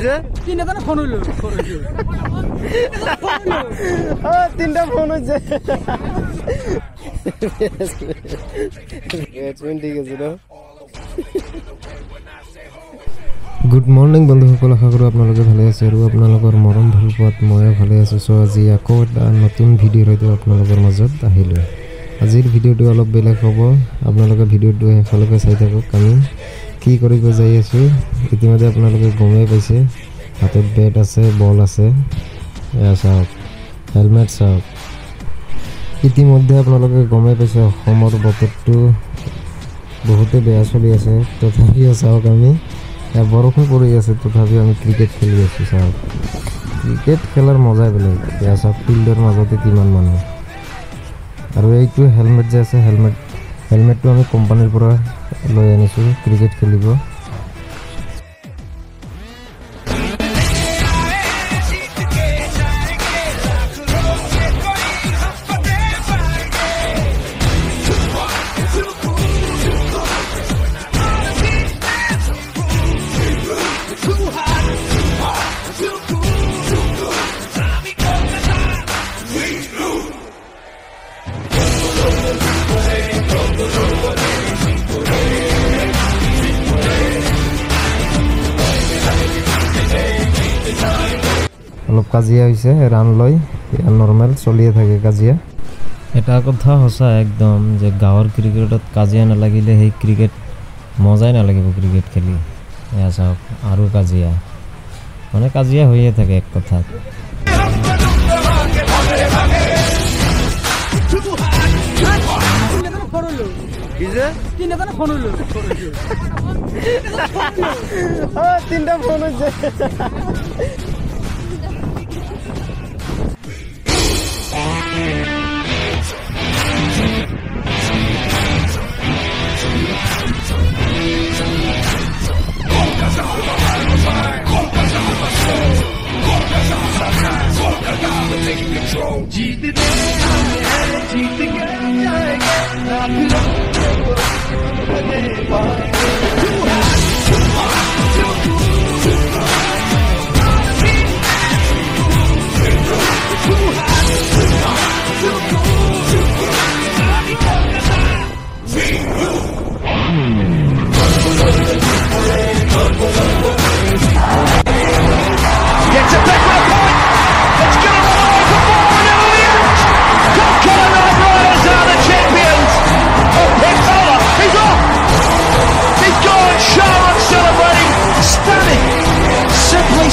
কিছে তিনটা ফোন হইলো তিনটা ফোন হইছে ঠিক আছে না গুড মর্নিং বন্ধুসকল আশা কৰোঁ আপোনালোকে ভালে আছে আৰু আপোনালোকৰ মৰম ভাল পোৱাত ময়ো ভালে আছোঁ চ' আজি আকৌ এটা নতুন ভিডিঅ' হয়তো আপোনালোকৰ মাজত আহিলোঁ আজিৰ ভিডিঅ'টো অলপ বেলেগ হ'ব আপোনালোকে ভিডিঅ'টো শেষলৈকে চাই থাকক আমি কি কৰিব যাই আছোঁ ইতিমধ্যে আপোনালোকে গমেই পাইছে হাতত বেট আছে বল আছে এয়া চাওক হেলমেট চাওক ইতিমধ্যে আপোনালোকে গমেই পাইছে অসমৰ বতৰটো বহুতে বেয়া চলি আছে তথাপিও চাওক আমি বৰষুণ পৰি আছে তথাপিও আমি ক্ৰিকেট খেলি আছোঁ চাওক ক্ৰিকেট খেলাৰ মজাই বেলেগ এয়া চাওক ফিল্ডৰ মাজতে কিমান মানুহ আৰু এইটো হেলমেট যে আছে হেলমেটটো আমি কোম্পানীৰ পৰা লৈ আনিছোঁ ক্ৰিকেট খেলিব অলপ কাজিয়া হৈছে ৰান লয় নৰ্মেল চলিয়ে থাকে কাজিয়া এটা কথা সঁচা একদম যে গাঁৱৰ ক্ৰিকেটত কাজিয়া নালাগিলে সেই ক্ৰিকেট মজাই নালাগিব ক্ৰিকেট খেলি এয়া চাওক আৰু কাজিয়া মানে কাজিয়া হৈয়ে থাকে এক কথাত তিনটা ফোন হচ্ছে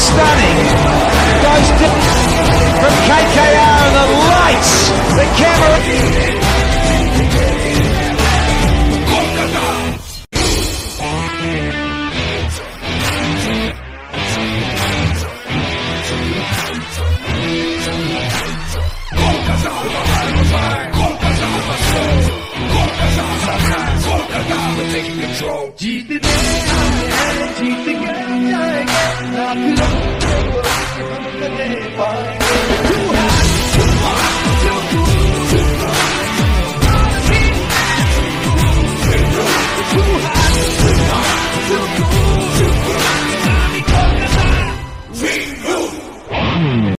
Stunning goes from KKR and the lights, the camera. Taking control.